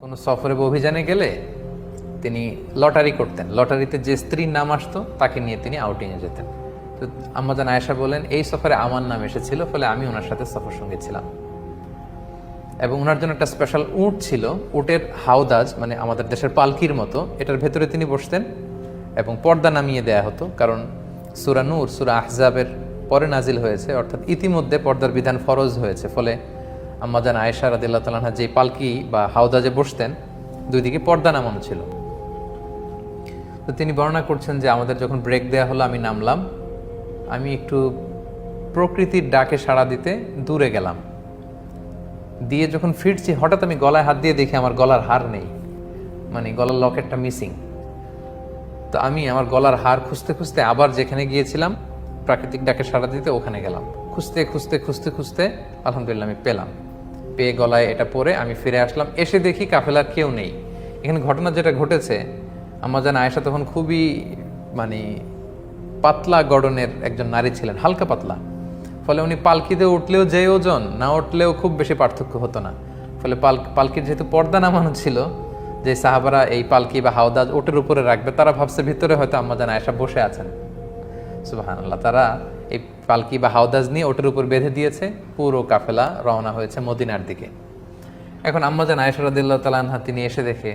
কোনো সফরে বা অভিযানে গেলে তিনি লটারি করতেন। লটারিতে যে স্ত্রীর নাম আসতো তাকে নিয়ে তিনি আউটিংয়ে যেতেন। তো আম্মাজান আয়েশা বলেন, এই সফরে আমার নাম এসেছিল, ফলে আমি ওনার সাথে সফর সঙ্গী ছিলাম। এবং ওনার জন্য একটা স্পেশাল উট ছিল, উটের হাওদাজ, মানে আমাদের দেশের পালকির মতো, এটার ভেতরে তিনি বসতেন এবং পর্দা নামিয়ে দেয়া হতো, কারণ সূরা নূর, সূরা আহজাবের পরে নাজিল হয়েছে, অর্থাৎ ইতিমধ্যে পর্দার বিধান ফরজ হয়েছে। ফলে আম্মাজান আয়েশা রাদিয়াল্লাহু তাআলা আনহা যে পালকি বা হাওদাজে বসতেন, দুই দিকে পর্দা নামানো ছিল। তো তিনি বর্ণনা করছেন যে আমাদের যখন ব্রেক দেয়া হলো, আমি নামলাম, আমি একটু প্রকৃতির ডাকে সাড়া দিতে দূরে গেলাম, দিয়ে যখন ফিরছি হঠাৎ আমি গলায় হাত দিয়ে দেখি আমার গলার হার নেই, মানে গলার লকেটটা মিসিং। তো আমি আমার গলার হার খুঁজতে খুঁজতে আবার যেখানে গিয়েছিলাম প্রাকৃতিক ডাকে সাড়া দিতে, ওখানে গেলাম। খুঁজতে খুঁজতে খুঁজতে খুঁজতে আলহামদুলিল্লাহ আমি পেলাম, পেয়ে গলায় এটা পরে আমি ফিরে আসলাম। এসে দেখি কাফেলার কেউ নেই। এখানে ঘটনা যেটা ঘটেছে, আম্মাজান আয়েশা তখন খুবই মানে পাতলা গড়নের একজন নারী ছিলেন, হালকা পাতলা। ফলে উনি পালকিতে উঠলেও যে ওজন, না উঠলেও খুব বেশি পার্থক্য হতো না। ফলে পালকির যেহেতু পর্দা নামানো ছিল, যে সাহাবারা এই পালকি বা হাওদাজ ওটের উপরে রাখবে, তারা ভাবছে ভিতরে হয়তো আম্মাজান আয়েশা বসে আছেন। সুবহানাল্লাহ। তারা এই পালকি বা হাওদাজ নিয়ে ওটের উপর বেঁধে দিয়েছে, পুরো কাফেলা রওনা হয়েছে মদিনার দিকে। এখন আম্মাজান আয়েশা রাদিয়াল্লাহু তাআলা আনহা তিনি এসে দেখে,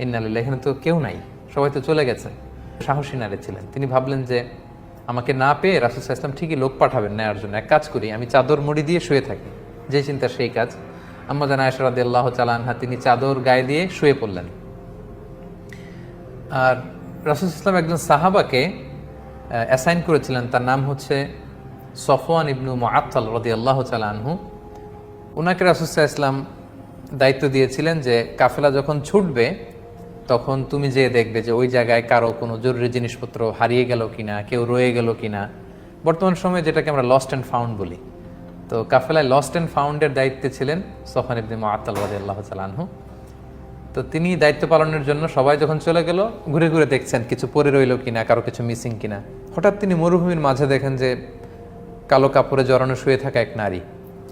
ইন্না লিল্লাহি, এখানে তো কেউ নাই, সবাই তো চলে গেছে। সাহসী নারী ছিলেন, তিনি ভাবলেন যে আমাকে না পেয়ে রাসূল সাল্লাল্লাহু আলাইহি ওয়াসাল্লাম ঠিকই লোক পাঠাবেন নেয়ার জন্য। এক কাজ করি, আমি চাদর মুড়ি দিয়ে শুয়ে থাকি। যে চিন্তা সেই কাজ। আম্মাজান আয়েশা রাদিয়াল্লাহু তাআলা আনহা তিনি চাদর গায়ে দিয়ে শুয়ে পড়লেন। আর রাসূল সাল্লাল্লাহু আলাইহি ওয়াসাল্লাম একজন সাহাবাকে অ্যাসাইন করেছিলেন, তার নাম হচ্ছে সফওয়ান ইবনু মুআত্তাল রাদিয়াল্লাহু তাআলা আনহু। ওনাকে রাসূল সাল্লাল্লাহু আলাইহি ওয়াসাল্লাম দায়িত্ব দিয়েছিলেন যে কাফেলা যখন ছুটবে তখন তুমি যেয়ে দেখবে যে ওই জায়গায় কারো কোনো জরুরি জিনিসপত্র হারিয়ে গেল কিনা, কেউ রয়ে গেল কিনা। বর্তমান সময়ে যেটাকে আমরা লস্ট অ্যান্ড ফাউন্ড বলি। তো কাফেলায় লস্ট অ্যান্ড ফাউন্ডের দায়িত্বে ছিলেন সফওয়ান ইবনে মুআত্তাল রাদিয়াল্লাহু তাআলা আনহু। তো তিনি দায়িত্ব পালনের জন্য সবাই যখন চলে গেল, ঘুরে ঘুরে দেখছেন কিছু পড়ে রইল কিনা, কারো কিছু মিসিং কিনা। হঠাৎ তিনি মরুভূমির মাঝে দেখেন যে কালো কাপড়ে জড়ানো শুয়ে থাকা এক নারী।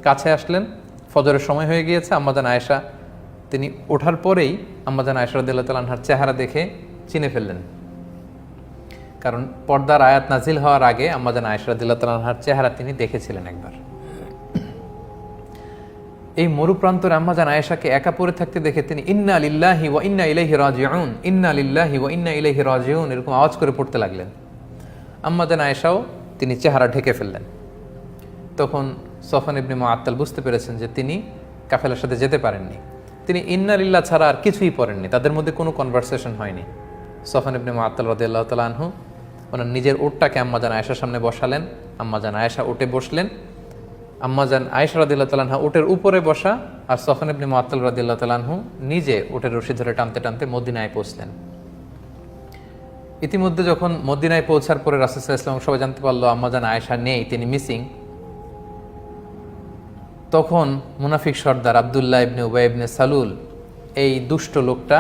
কাছে আসলেন, ফজরের সময় হয়ে গিয়েছে। আম্মাজান আয়েশা তিনি ওঠার পরেই আম্মাজান আয়েশা রাদিয়াল্লাহু তাআলা আনহার চেহারা দেখে চিনে ফেললেন, কারণ পর্দার আয়াত নাজিল হওয়ার আগে আম্মাজান আয়েশা রাদিয়াল্লাহু তাআলা আনহার চেহারা তিনি দেখেছিলেন একবার। এই মরুপ্রান্তরে আম্মাজান আয়েশাকে একা পড়ে থাকতে দেখে তিনি ইন্না লিল্লাহি ওয়া ইন্না ইলাইহি রাজিউন, ইন্না লিল্লাহি ওয়া ইন্না ইলাইহি রাজিউন এরকম আওয়াজ করে পড়তে লাগলেন। আম্মাজান আয়েশাও তিনি চেহারা ঢেকে ফেললেন। তখন সফওয়ান ইবনে মুআত্তাল বুঝতে পেরেছেন যে তিনি কাফেলার সাথে যেতে পারেননি। তিনি ইন্না লিল্লাহ ছাড়া আর কিছুই পড়েননি, তাদের মধ্যে কোনো কনভারসেশন হয়নি। সফওয়ান ইবনে মুআত্তাল রাদিয়াল্লাহু তাআলা আনহু ওনার নিজের উটটাকে আম্মাজান আয়েশার সামনে বসালেন। আম্মাজান আয়েশা উটে বসলেন। আম্মাজান আয়েশা রাদিয়াল্লাহু তাআলা আনহা উটের উপরে বসা, আর সফওয়ান ইবনে মুআত্তাল রাদিয়াল্লাহু তাআলা আনহু নিজে উটের রশি ধরে টানতে টানতে মদিনায় পৌঁছলেন। ইতিমধ্যে যখন মদিনায় পৌঁছার পরে রাসূল সাল্লাল্লাহু আলাইহি ওয়াসাল্লাম সবাই জানতে পারলো আম্মাজান আয়েশা নেই, তিনি মিসিং। তখন মুনাফিক সর্দার আব্দুল্লাহ ইবনে উবাই ইবনে সালুল, এই দুষ্ট লোকটা,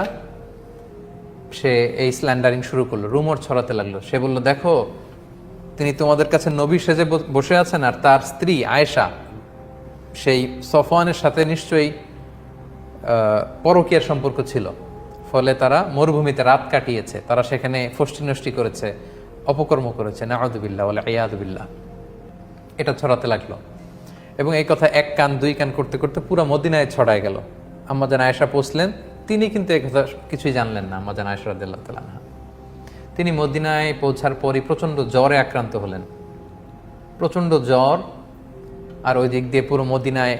সে এই স্ল্যান্ডারিং শুরু করলো, রুমর ছড়াতে লাগলো। সে বলল, দেখো তিনি তোমাদের কাছে নবী সেজে বসে আছেন, আর তার স্ত্রী আয়েশা সেই সফওয়ানের সাথে নিশ্চয়ই পরকীয়ার সম্পর্ক ছিল। ফলে তারা মরুভূমিতে রাত কাটিয়েছে, তারা সেখানে ফষ্টি নষ্টি করেছে, অপকর্ম করেছে, নাউযুবিল্লাহ ওয়াল ইয়াযু বিল্লাহ। এটা ছড়াতে লাগলো এবং এই কথা এক কান দুই কান করতে করতে পুরো মদিনায় ছড়ায় গেল। আম্মাজান আয়েশা পৌঁছলেন, তিনি কিন্তু এই কথা কিছুই জানলেন না। আম্মাজান আয়েশা রাদিয়াল্লাহু তাআলা আনহা তিনি মদিনায় পৌঁছার পরই প্রচণ্ড জ্বরে আক্রান্ত হলেন, প্রচণ্ড জ্বর। আর ওই দিক দিয়ে পুরো মদিনায়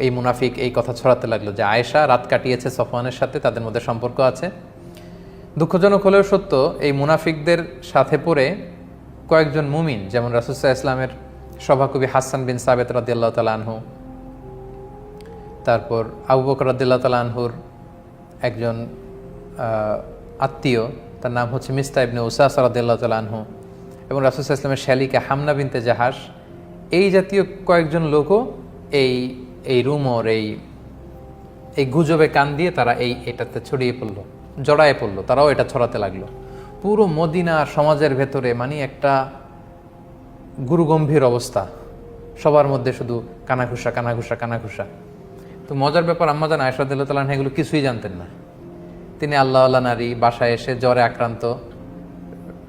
এই মুনাফিক এই কথা ছড়াতে লাগলো যে আয়েশা রাত কাটিয়েছে সফওয়ানের সাথে, তাদের মধ্যে সম্পর্ক আছে। দুঃখজনক হলেও সত্য, এই মুনাফিকদের সাথে পড়ে কয়েকজন মুমিন, যেমন রাসূল সাল্লাল্লাহু আলাইহি ওয়াসাল্লামের সভাকবি হাসান বিন সাবিত রাদিয়াল্লাহু তাআলা আনহু, তারপর আবু বকর রাদিয়াল্লাহু তাআলা আনহুর একজন আত্মীয়, তার নাম হচ্ছে মিস্তাহ ইবনে উসাসা রাদিয়াল্লাহু তাআলা আনহু, এবং রাসূল সাল্লাল্লাহু আলাইহি ওয়াসাল্লামের শালিকা হামনা বিনতে জাহাশ, এই জাতীয় কয়েকজন লোকও এই রুমর, এই গুজবে কান দিয়ে তারা এটাতে ছড়িয়ে পড়লো, জড়ায় পড়লো, তারাও এটা ছড়াতে লাগলো পুরো মদিনার সমাজের ভেতরে। মানে একটা গুরুগম্ভীর অবস্থা, সবার মধ্যে শুধু কানাঘুষা কানাঘুষা কানাঘুষা। তো মজার ব্যাপার, আম্মাজান আয়েশা রাদিয়াল্লাহু তাআলা আনহা এগুলো কিছুই জানতেন না। তিনি আল্লাহ আল্লাহ নারী, বাসায় এসে জ্বরে আক্রান্ত,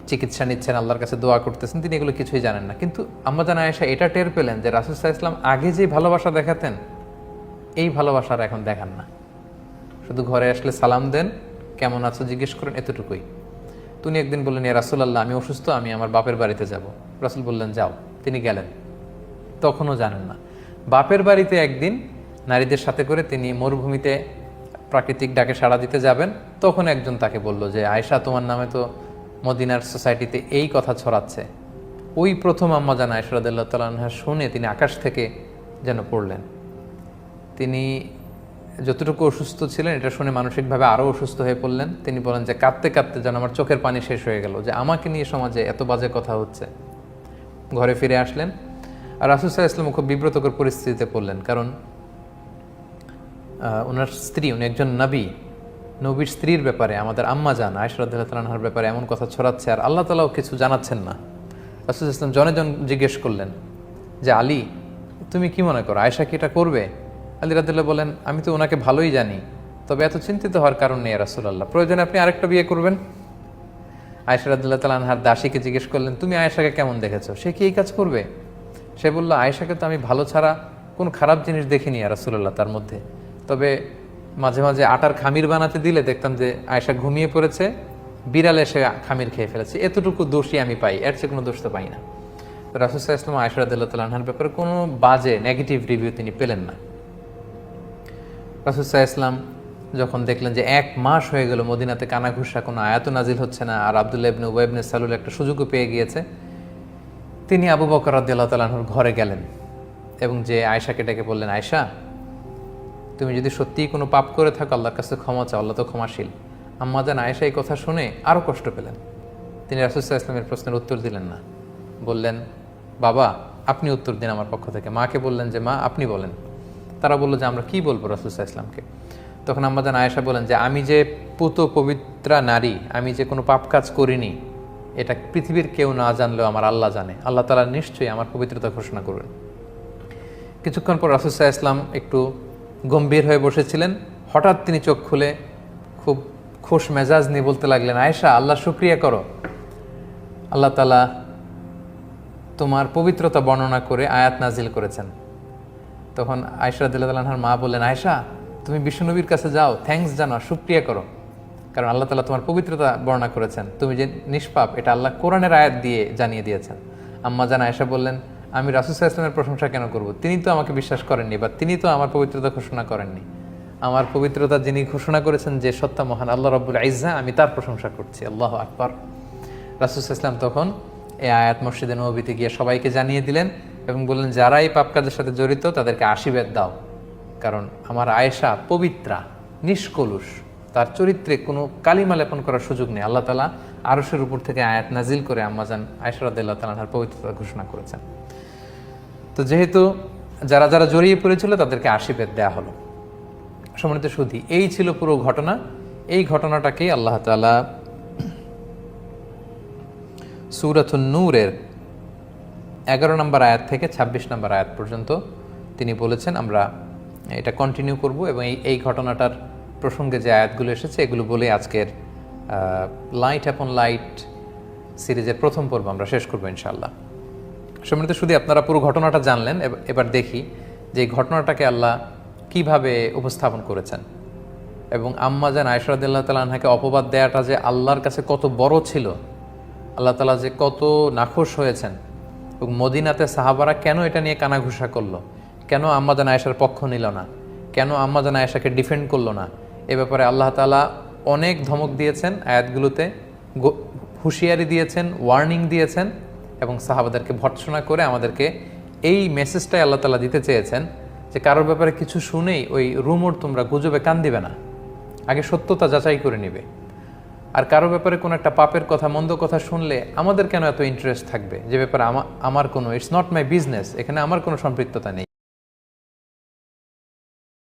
চিকিৎসা নিচ্ছেন, আল্লাহর কাছে দোয়া করতেছেন, তিনি এগুলো কিছুই জানেন না। কিন্তু আম্মাজান আয়েশা এটা টের পেলেন যে রাসূল সাল্লাল্লাহু আলাইহি ওয়াসাল্লাম আগে যে ভালোবাসা দেখাতেন, এই ভালোবাসার এখন দেখান না। শুধু ঘরে আসলে সালাম দেন, কেমন আছো জিজ্ঞেস করেন, এতটুকুই। তিনি একদিন বললেন, ইয়া রাসূলুল্লাহ, আমি অসুস্থ, আমি আমার বাপের বাড়িতে যাব। রাসূল বললেন, যাও। তিনি গেলেন, তখনও জানেন না। বাপের বাড়িতে একদিন নারীদের সাথে করে তিনি মরুভূমিতে প্রাকৃতিক ডাকে সাড়া দিতে যাবেন, তখন একজন তাকে বলল যে আয়েশা, তোমার নামে তো মদিনার সোসাইটিতে এই কথা ছড়াচ্ছে। ওই প্রথম আম্মাজান আয়েশা রাদিয়াল্লাহু তাআলা আনহা শুনে তিনি আকাশ থেকে যেন পড়লেন। তিনি যতটুকু অসুস্থ ছিলেন এটা শুনে মানসিকভাবে আরও অসুস্থ হয়ে পড়লেন। তিনি বলেন যে কাঁদতে কাঁদতে যেন আমার চোখের পানি শেষ হয়ে গেল, যে আমাকে নিয়ে সমাজে এত বাজে কথা হচ্ছে। ঘরে ফিরে আসলেন, আর রাসূল সাল্লাল্লাহু আলাইহি ওয়াসাল্লাম খুব বিব্রতকর পরিস্থিতিতে পড়লেন, কারণ ওনার স্ত্রী, উনি একজন নবীর স্ত্রীর ব্যাপারে, আমাদের আম্মাজান আয়েশা রাদিয়াল্লাহু তাআলা আনহার ব্যাপারে এমন কথা ছড়াচ্ছে, আর আল্লাহ তাআলাও কিছু জানাচ্ছেন না। রাসূল সাল্লাল্লাহু আলাইহি ওয়াসাল্লাম জনে জন জিজ্ঞেস করলেন যে আলী, তুমি কি মনে করো, আয়েশা কি এটা করবে? আলী রাদিয়াল্লাহু বলেন, আমি তো ওনাকে ভালোই জানি, তবে এত চিন্তিত হওয়ার কারণ নেই রাসূলুল্লাহ, প্রয়োজনে আপনি আরেকটা বিয়ে করবেন। আয়েশা রাদিয়াল্লাহু তাআলা আনহার দাসীকে জিজ্ঞেস করলেন, তুমি আয়েশাকে কেমন দেখেছো, সে কি এই কাজ করবে? সে বলল, আয়েশাকে তো আমি ভালো ছাড়া কোনো খারাপ জিনিস দেখিনি রাসূলুল্লাহ তার মধ্যে, তবে মাঝে মাঝে আটার খামির বানাতে দিলে দেখতাম যে আয়েশা ঘুমিয়ে পড়েছে, বিড়াল এসে খামির খেয়ে ফেলেছে, এতটুকু দোষই আমি পাই, এর চেয়ে কোনো দোষ তো পাই না। তো রাসূল সাল্লাল্লাহু আলাইহি ওয়াসাল্লাম আয়েশা রাদিয়াল্লাহু তাআলা আনহার ব্যাপারে কোনো বাজে নেগেটিভ রিভিউ তিনি পেলেন না। রাসূল সাল্লাল্লাহু আলাইহি ওয়াসাল্লাম যখন দেখলেন যে 1 মাস হয়ে গেল মদিনাতে কানাঘুষা, কোনো আয়াত নাজিল হচ্ছে না, আর আব্দুল্লাহ ইবনে উবাই ইবনে সালুল একটা সুযোগও পেয়ে গিয়েছে, তিনি আবু বকর রাদিয়াল্লাহু তাআলা আনহুর ঘরে গেলেন এবং যে আয়েশাকে ডেকে বললেন, আয়েশা, তুমি যদি সত্যিই কোনো পাপ করে থাকো আল্লাহর কাছে ক্ষমা চাও, আল্লাহ তো ক্ষমাশীল। আম্মাজান আয়েশা এই কথা শুনে আরও কষ্ট পেলেন। তিনি রাসূল সাল্লাল্লাহু আলাইহি ওয়াসাল্লামের প্রশ্নের উত্তর দিলেন না, বললেন, বাবা আপনি উত্তর দিন আমার পক্ষ থেকে। মাকে বললেন যে মা আপনি বলেন। তারা বলল যে আমরা কি বলবো রাসূল সাল্লাল্লাহু আলাইহি ওয়াসাল্লামকে। তখন আম্মাজান আয়েশা বলেন যে আমি যে পুত পবিত্রা নারী, আমি যে কোনো পাপ কাজ করিনি, এটা পৃথিবীর কেউ না জানলেও আমার আল্লাহ জানে, আল্লাহ তাআলা নিশ্চয়ই আমার পবিত্রতা ঘোষণা করবেন। কিছুক্ষণ পর রাসূল সাল্লাল্লাহু আলাইহি ওয়াসাল্লাম একটু গম্ভীর হয়ে বসেছিলেন, হঠাৎ তিনি চোখ খুলে খুব খোশ মেজাজ নিয়ে বলতে লাগলেন, আয়েশা আল্লাহ শুকরিয়া করো, আল্লাহ তাআলা তোমার পবিত্রতা বর্ণনা করে আয়াত নাজিল করেছেন। তখন আয়েশা রাদিয়াল্লাহু তাআলা আনহার মা বললেন, আয়েশা তুমি বিশ্বনবীর কাছে যাও, থ্যাঙ্কস জানাও, শুকরিয়া করো, কারণ আল্লাহ তাআলা তোমার পবিত্রতা বর্ণনা করেছেন, তুমি যে নিষ্পাপ এটা আল্লাহ কোরআনের আয়াত দিয়ে জানিয়ে দিয়েছেন। আম্মাজান আয়েশা বললেন, আমি রাসূল সাল্লাল্লাহু আলাইহি ওয়াসাল্লামের প্রশংসা কেন করব, তিনি তো আমাকে বিশ্বাস করেননি, বা তিনি তো আমার পবিত্রতা ঘোষণা করেননি। আমার পবিত্রতা যিনি ঘোষণা করেছেন যে সত্তা মহান আল্লাহ রাব্বুল ইজ্জা, আমি তার প্রশংসা করছি, আল্লাহু আকবার। রাসূল সাল্লাল্লাহু আলাইহি ওয়াসাল্লাম তখন এই আয়াত মসজিদে নববীতে গিয়ে সবাইকে জানিয়ে দিলেন এবং বললেন, যারা এই পাপ কাজের সাথে জড়িত তাদেরকে আশীর্বাদ দাও, কারণ আমার আয়েশা পবিত্রা, নিষ্কলুষ, তার চরিত্রে কোনো কালিমা লেপন করার সুযোগ নেই। আল্লাহ তাআলা আরশের উপর থেকে আয়াত নাজিল করে আম্মাজান আয়েশা রাদিয়াল্লাহু তাআলা আনহার পবিত্রতা ঘোষণা করেছেন। তো যেহেতু যারা যারা জড়িয়ে পড়েছিল তাদেরকে আশীর্বাদ দেওয়া হলো। সম্মানিত সুধী, এই ছিল পুরো ঘটনা। এই ঘটনাটাকেই আল্লাহ তাআলা সূরাতুন নূরের 11 নম্বর আয়াত থেকে 26 নম্বর আয়াত পর্যন্ত তিনি বলেছেন। আমরা এটা কন্টিনিউ করব এবং এই ঘটনাটার প্রসঙ্গে যে আয়াতগুলো এসেছে এগুলো বলে আজকের লাইট অ্যাপন লাইট সিরিজের প্রথম পর্ব আমরা শেষ করবো ইনশাআল্লাহ। সম্মানিত শুধু আপনারা পুরো ঘটনাটা জানলেন, এবার দেখি যে এই ঘটনাটাকে আল্লাহ কিভাবে উপস্থাপন করেছেন এবং আম্মাজান আয়েশা রাদিয়াল্লাহু তাআলা আনহাকে অপবাদ দেওয়াটা যে আল্লাহর কাছে কত বড় ছিল, আল্লাহ তাআলা যে কত নাখোশ হয়েছেন এবং মদিনাতে সাহাবারা কেন এটা নিয়ে কানাঘুষা করলো, কেন আম্মাজান আয়েশার পক্ষ নিল না, কেন আম্মাজান আয়েশাকে ডিফেন্ড করলো না, এ ব্যাপারে আল্লাহ তাআলা অনেক ধমক দিয়েছেন, আয়াতগুলোতে হুঁশিয়ারি দিয়েছেন, ওয়ার্নিং দিয়েছেন এবং সাহাবাদেরকে ভর্ৎসনা করে আমাদেরকে এই মেসেজটাই আল্লাহ তাআলা দিতে চেয়েছেন যে কারোর ব্যাপারে কিছু শুনেই ওই রুমর তোমরা গুজবে কান দিবে না, আগে সত্যতা যাচাই করে নিবে। আর কারো ব্যাপারে কোনো একটা পাপের কথা, মন্দ কথা শুনলে আমাদের কেন এত ইন্টারেস্ট থাকবে যে ব্যাপারে আমার কোনো, ইটস নট মাই বিজনেস, এখানে আমার কোনো সম্পৃক্ততা নেই।